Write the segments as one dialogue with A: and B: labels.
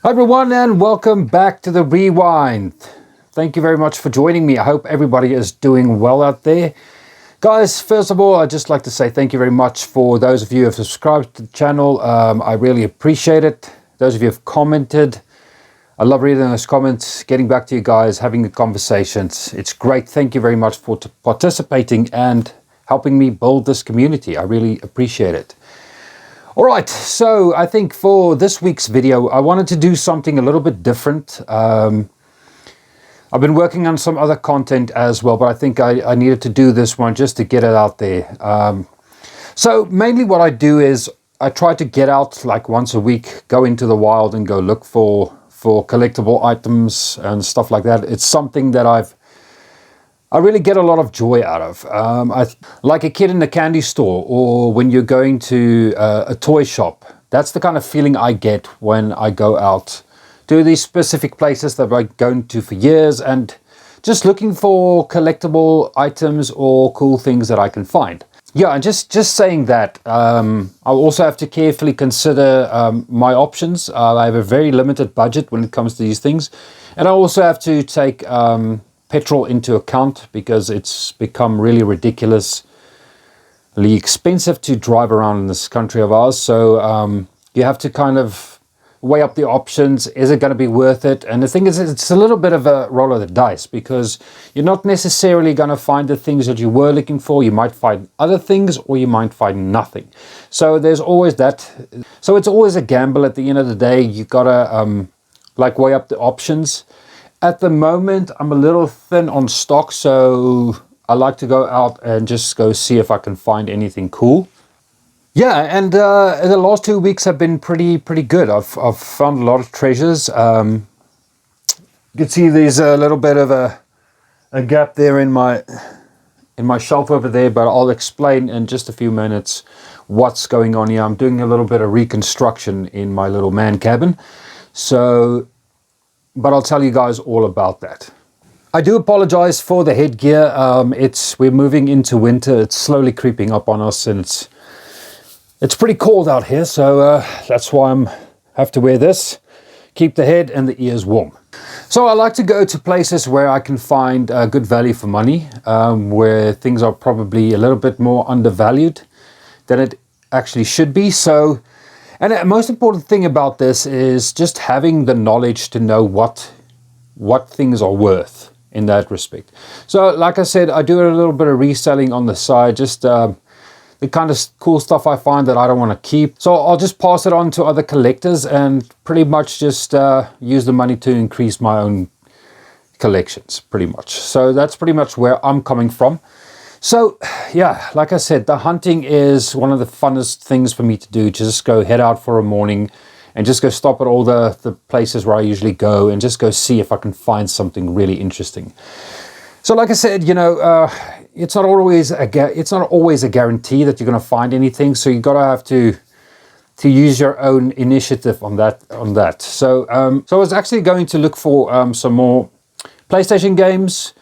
A: Hi everyone and welcome back to the Rewind. Thank you very much for joining me. I hope everybody is doing well out there. Guys, first of all, I'd just like to say thank you very much for those of you who have subscribed to the channel. I really appreciate it. Those of you who have commented, I love reading those comments, getting back to you guys, having the conversations. It's great. Thank you very much for participating and helping me build this community. I really appreciate it. All right, so I think for this week's video, I wanted to do something a little bit different. I've been working on some other content as well, but I think I needed to do this one just to get it out there. So mainly what I do is I try to get out like once a week, go into the wild and go look for collectible items and stuff like that. It's something that I really get a lot of joy out of. Like a kid in a candy store, or when you're going to a toy shop. That's the kind of feeling I get when I go out to these specific places that I've gone to for years and just looking for collectible items or cool things that I can find. Yeah, and just saying that, I'll also have to carefully consider my options. I have a very limited budget when it comes to these things. And I also have to take petrol into account because it's become really ridiculously expensive to drive around in this country of ours. So you have to kind of weigh up the options. Is it going to be worth it? And the thing is, it's a little bit of a roll of the dice because you're not necessarily going to find the things that you were looking for. You might find other things or you might find nothing. So there's always that. So it's always a gamble at the end of the day. You've got to like weigh up the options. At the moment, I'm a little thin on stock, so I like to go out and just go see if I can find anything cool. Yeah, and the last 2 weeks have been pretty good. I've found a lot of treasures. You can see there's a little bit of a gap there in my shelf over there, but I'll explain in just a few minutes what's going on here. I'm doing a little bit of reconstruction in my little man cabin, but I'll tell you guys all about that. I do apologize for the headgear. We're moving into winter. It's slowly creeping up on us, and it's pretty cold out here, so that's why I have to wear this. Keep the head and the ears warm. So I like to go to places where I can find good value for money, where things are probably a little bit more undervalued than it actually should be. So, and the most important thing about this is just having the knowledge to know what things are worth in that respect. So like I said, I do a little bit of reselling on the side, just the kind of cool stuff I find that I don't want to keep. So I'll just pass it on to other collectors and pretty much just use the money to increase my own collections, pretty much. So that's pretty much where I'm coming from. So yeah, like I said, the hunting is one of the funnest things for me to do. Just go head out for a morning and just go stop at all the places where I usually go and just go see if I can find something really interesting. So like I said, you know, it's not always a guarantee that you're going to find anything. So you have to use your own initiative on that. So I was actually going to look for some more PlayStation games.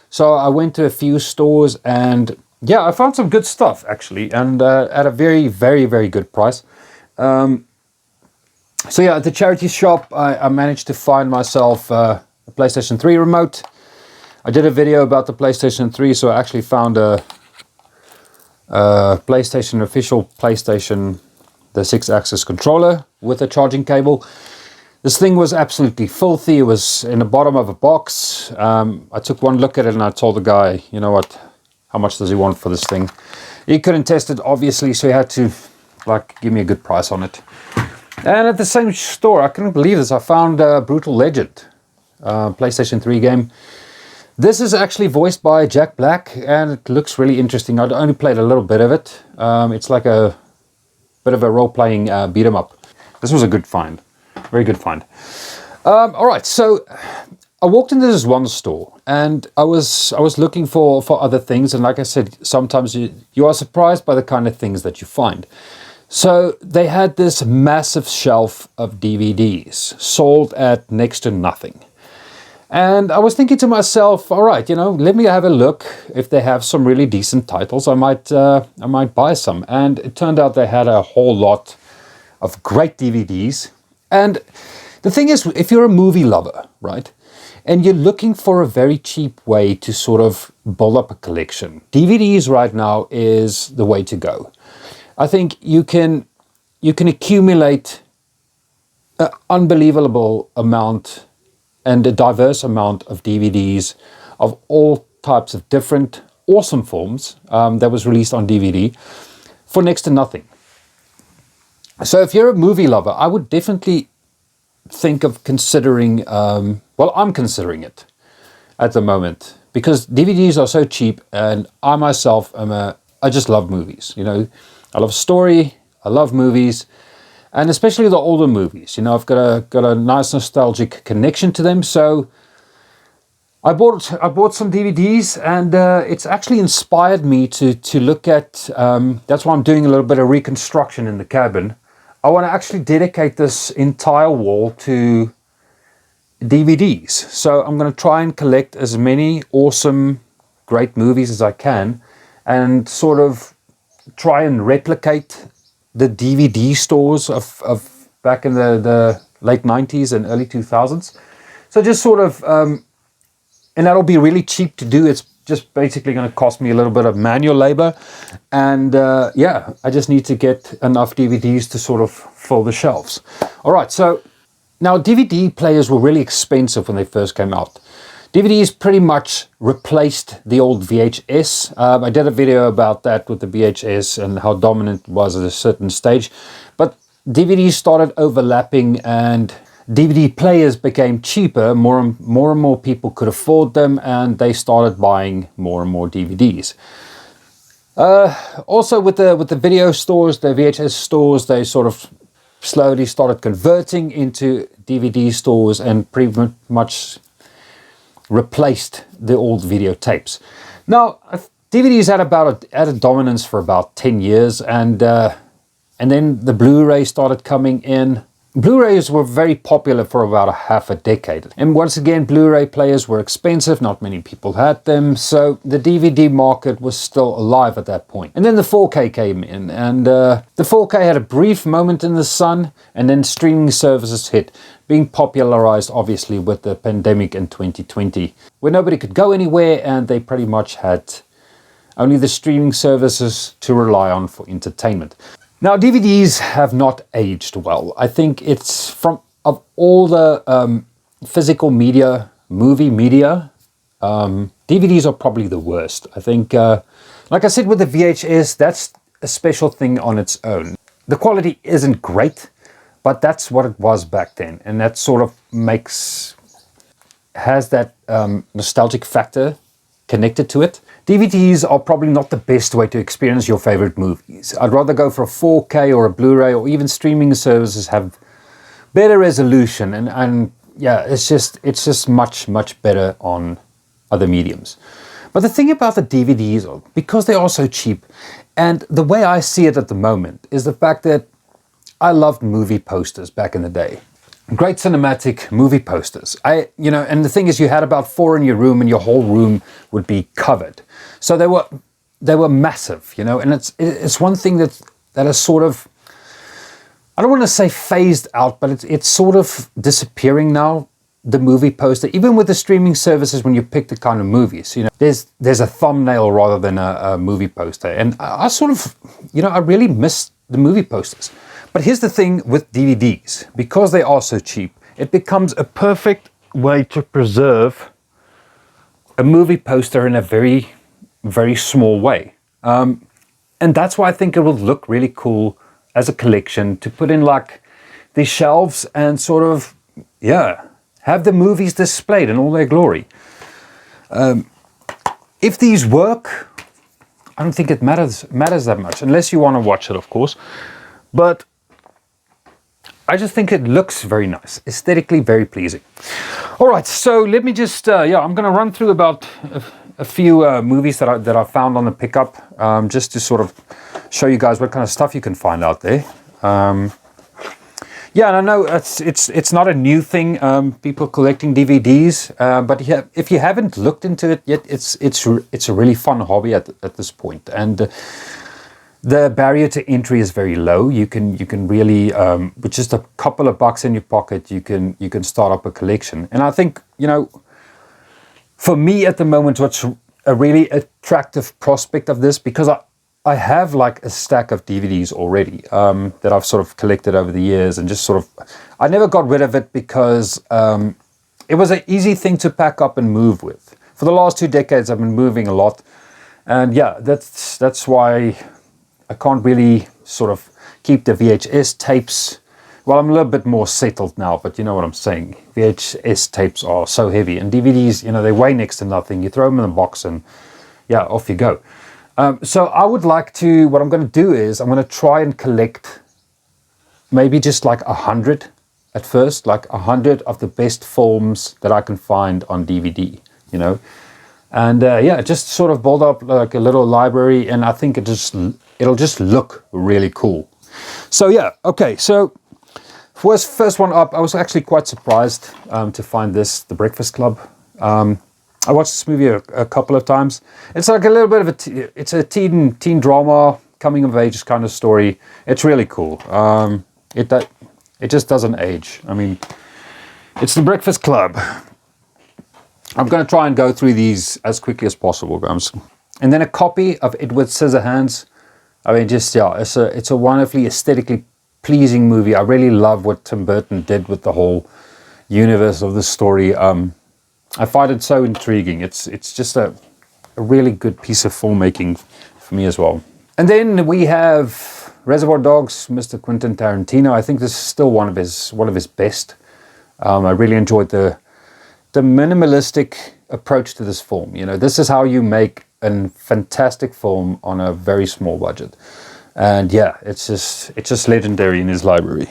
A: So I went to a few stores and yeah, I found some good stuff actually, and at a very, very, very good price. So yeah, at the charity shop, I managed to find myself a PlayStation 3 remote. I did a video about the PlayStation 3, so I actually found a official PlayStation, the 6-axis controller with a charging cable. This thing was absolutely filthy. It was in the bottom of a box. I took one look at it and I told the guy, you know what, how much does he want for this thing? He couldn't test it, obviously, so he had to like give me a good price on it. And at the same store, I couldn't believe this, I found Brutal Legend, PlayStation 3 game. This is actually voiced by Jack Black, and it looks really interesting. I only played a little bit of it. It's like a bit of a role-playing beat 'em up. This was a good find. Very good find. All right, so I walked into this one store and I was looking for other things, and like I said, sometimes you are surprised by the kind of things that you find. So they had this massive shelf of DVDs sold at next to nothing. And I was thinking to myself, all right, you know, let me have a look. If they have some really decent titles, I might buy some. And it turned out they had a whole lot of great DVDs. And The thing is, if you're a movie lover, right, and you're looking for a very cheap way to sort of build up a collection, DVDs right now is the way to go. I think you can accumulate an unbelievable amount and a diverse amount of DVDs of all types of different awesome forms that was released on DVD for next to nothing. So if you're a movie lover, I would definitely think of considering, well, I'm considering it at the moment because DVDs are so cheap, and I myself I just love movies. You know, I love story, I love movies, and especially the older movies. You know, I've got a nice nostalgic connection to them. So I bought some DVDs, and it's actually inspired me to look at. That's why I'm doing a little bit of reconstruction in the cabin. I want to actually dedicate this entire wall to DVDs. So I'm going to try and collect as many awesome, great movies as I can, and sort of try and replicate the DVD stores of back in the late 90s and early 2000s. So just sort of, and that'll be really cheap to do. It's just basically going to cost me a little bit of manual labor. And yeah, I just need to get enough DVDs to sort of fill the shelves. All right, so now DVD players were really expensive when they first came out. DVDs pretty much replaced the old VHS. I did a video about that with the VHS and how dominant it was at a certain stage. But DVDs started overlapping, and DVD players became cheaper. More and more people could afford them, and they started buying more and more DVDs. Also with the video stores, the VHS stores, they sort of slowly started converting into DVD stores and pretty much replaced the old videotapes. Now, DVDs had a dominance for about 10 years, and then the Blu-ray started coming in. Blu-rays were very popular for about a half a decade. And once again, Blu-ray players were expensive. Not many people had them. So the DVD market was still alive at that point. And then the 4K came in. And the 4K had a brief moment in the sun. And then streaming services hit, being popularized obviously with the pandemic in 2020, where nobody could go anywhere and they pretty much had only the streaming services to rely on for entertainment. Now, DVDs have not aged well. I think it's of all the physical media, movie media, DVDs are probably the worst. I think, like I said with the VHS, that's a special thing on its own. The quality isn't great, but that's what it was back then. And that sort of has that nostalgic factor connected to it. DVDs are probably not the best way to experience your favorite movies. I'd rather go for a 4K or a Blu-ray, or even streaming services have better resolution, and yeah, it's just much better on other mediums. But the thing about the DVDs, because they are so cheap, and the way I see it at the moment is the fact that I loved movie posters back in the day. Great cinematic movie posters. And the thing is, you had about 4 in your room, and your whole room would be covered. So they were massive, and it's one thing that is sort of, I don't want to say phased out, but it's sort of disappearing now. The movie poster, even with the streaming services, when you pick the kind of movies, there's a thumbnail rather than a movie poster, and I sort of, I really miss the movie posters. But here's the thing with DVDs, because they are so cheap, it becomes a perfect way to preserve a movie poster in a very, very small way. And that's why I think it will look really cool as a collection to put in like these shelves and sort of, have the movies displayed in all their glory. If these work, I don't think it matters that much, unless you want to watch it, of course. But I just think it looks very nice, aesthetically very pleasing. All right, so let me just, I'm going to run through about a few movies that I found on the pickup, just to sort of show you guys what kind of stuff you can find out there. And I know it's not a new thing, people collecting DVDs, but if you haven't looked into it yet, it's a really fun hobby at this point. And The barrier to entry is very low. You can really, with just a couple of bucks in your pocket, you can start up a collection. And I think, you know, for me at the moment, what's a really attractive prospect of this, because I have like a stack of DVDs already that I've sort of collected over the years, and just sort of, I never got rid of it because it was an easy thing to pack up and move with. For the last 2 decades, I've been moving a lot. And yeah, that's why I can't really sort of keep the VHS tapes. Well, I'm a little bit more settled now, but you know what I'm saying. VHS tapes are so heavy, and DVDs, you know, they weigh next to nothing. You throw them in a box and yeah, off you go. So I would like to, what I'm going to do is I'm going to try and collect maybe just like 100 at first, like 100 of the best films that I can find on DVD, you know. And yeah, just sort of build up like a little library, and I think it'll just look really cool. So yeah, okay, so first one up, I was actually quite surprised to find this, The Breakfast Club. I watched this movie a couple of times. It's like a little bit of it's a teen drama, coming of age kind of story. It's really cool. It just doesn't age. I mean, it's The Breakfast Club. I'm going to try and go through these as quickly as possible, guys. And then a copy of Edward Scissorhands. I mean, just, yeah, it's a wonderfully aesthetically pleasing movie. I really love what Tim Burton did with the whole universe of the story. I find it so intriguing. It's just a really good piece of filmmaking for me as well. And then we have Reservoir Dogs, Mr. Quentin Tarantino. I think this is still one of his best. I really enjoyed the minimalistic approach to this film. You know, this is how you make a fantastic film on a very small budget. And yeah, it's just legendary in his library.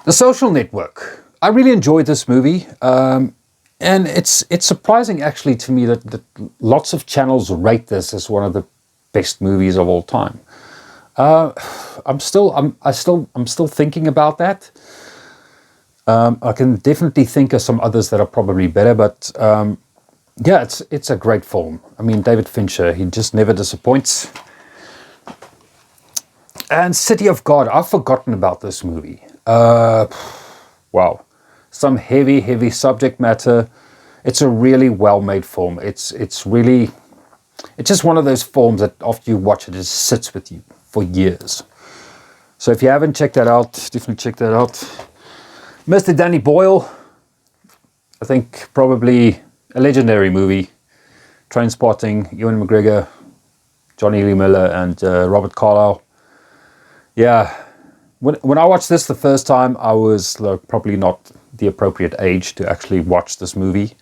A: The Social Network. I really enjoyed this movie. And it's surprising actually to me that lots of channels rate this as one of the best movies of all time. I'm still thinking about that. I can definitely think of some others that are probably better, but yeah, it's a great film. I mean, David Fincher, he just never disappoints. And City of God, I've forgotten about this movie. Wow, some heavy subject matter. It's a really well-made film. It's just one of those films that after you watch it, it just sits with you for years. So if you haven't checked that out, definitely check that out. Mr. Danny Boyle, I think probably a legendary movie. Trainspotting, Ewan McGregor, Johnny Lee Miller, and Robert Carlyle. Yeah, when I watched this the first time, I was like, probably not the appropriate age to actually watch this movie.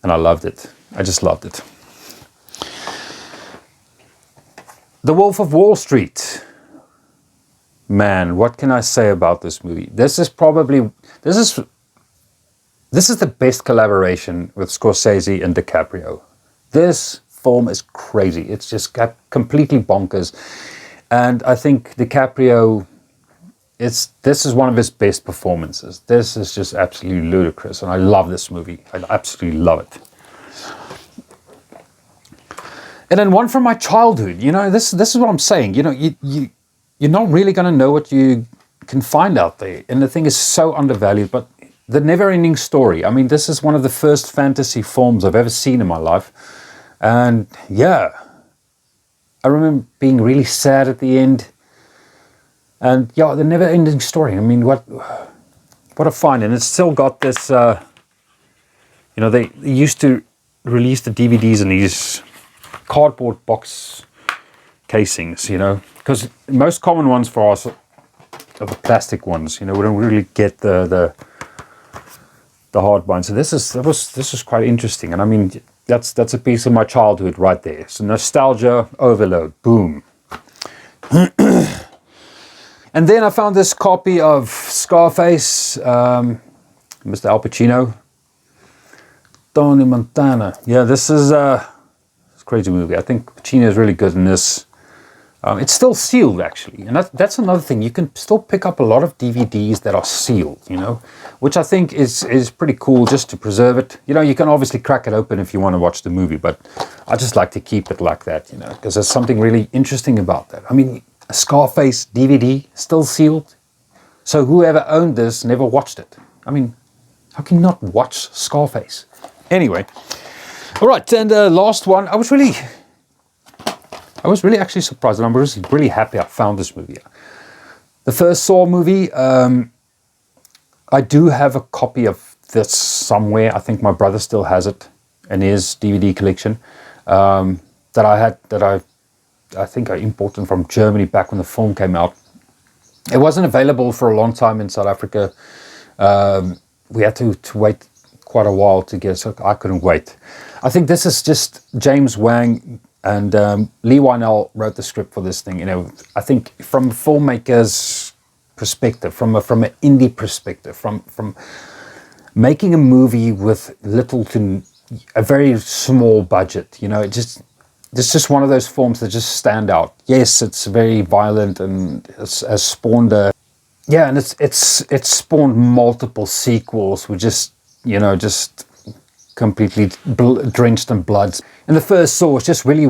A: And I loved it. I just loved it. The Wolf of Wall Street. Man, what can I say about this movie? This is the best collaboration with Scorsese and DiCaprio. This film is crazy. It's just completely bonkers. And I think DiCaprio, this is one of his best performances. This is just absolutely ludicrous. And I love this movie. I absolutely love it. And then one from my childhood. You know, this is what I'm saying. You know, you're not really going to know what you can find out there. And the thing is so undervalued, but The Never-Ending Story. I mean, this is one of the first fantasy films I've ever seen in my life. And yeah, I remember being really sad at the end. And yeah, The Never-Ending Story. I mean, what a find. And it's still got this, you know, they used to release the DVDs in these cardboard box casings, you know, because most common ones for us are the plastic ones. You know, we don't really get the hard bind. So this is quite interesting, and I mean that's a piece of my childhood right there. So nostalgia overload, boom. And then I found this copy of Scarface, Mr. Al Pacino, Tony Montana. Yeah, this is a crazy movie. I think Pacino is really good in this. It's still sealed, actually, and that's another thing. You can still pick up a lot of DVDs that are sealed, you know, which I think is pretty cool, just to preserve it. You know, you can obviously crack it open if you want to watch the movie, but I just like to keep it like that, you know, because there's something really interesting about that. I mean, a Scarface DVD, still sealed. So whoever owned this never watched it. I mean, how can you not watch Scarface? Anyway, all right, and last one, I was really actually surprised, and I'm really happy I found this movie. The first Saw movie, I do have a copy of this somewhere. I think my brother still has it in his DVD collection, that I think I imported from Germany back when the film came out. It wasn't available for a long time in South Africa. We had to wait quite a while to get it, so I couldn't wait. I think this is just James Wang and Lee Wynell wrote the script for this thing. You know, I think from a filmmaker's perspective, from an indie perspective, from making a movie with little to a very small budget. You know, it's just one of those films that just stand out. Yes, it's very violent and has spawned a and it's spawned multiple sequels with just completely drenched in blood. And the first Saw is just really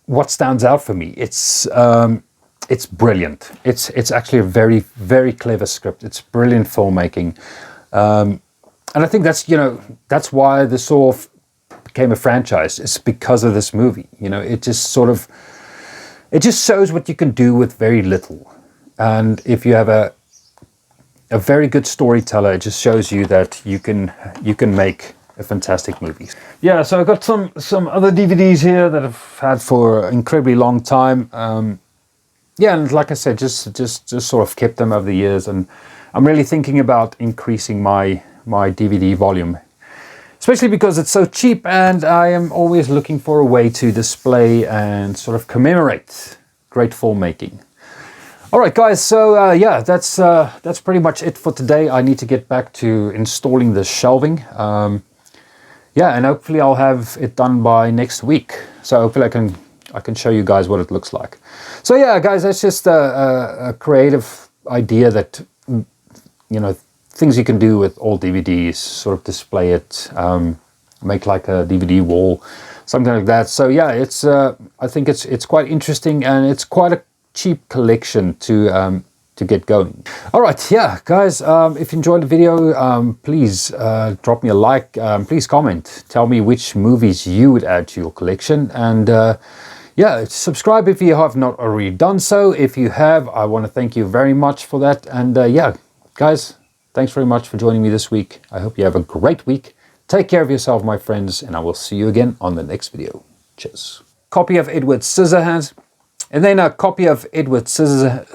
A: what stands out for me. It's brilliant. It's actually a very, very clever script. It's brilliant filmmaking, and I think that's why the Saw became a franchise. It's because of this movie. You know, it just shows what you can do with very little, and if you have a very good storyteller, it just shows you that you can make a fantastic movie. Yeah, so I got some other DVDs here that I've had for an incredibly long time. And like I said, just sort of kept them over the years, and I'm really thinking about increasing my DVD volume, especially because it's so cheap, and I am always looking for a way to display and sort of commemorate great filmmaking. All right, guys, so that's pretty much it for today. I need to get back to installing the shelving. And hopefully I'll have it done by next week. So hopefully I can show you guys what it looks like. So yeah, guys, that's just a creative idea that, you know, things you can do with old DVDs, sort of display it, make like a DVD wall, something like that. So yeah, it's I think it's quite interesting, and it's quite a cheap collection to get going. All right, yeah, guys, if you enjoyed the video, please drop me a like, please comment, tell me which movies you would add to your collection, and subscribe if you have not already done so. If you have, I want to thank you very much for that, and guys, thanks very much for joining me this week. I hope you have a great week. Take care of yourself, my friends, and I will see you again on the next video. Cheers. Copy of Edward Scissorhands, and then a copy of Edward Scissors,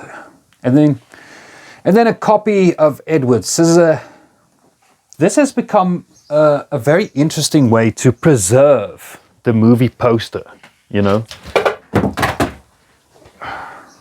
A: and then a copy of Edward Scissor. This has become a very interesting way to preserve the movie poster, you know.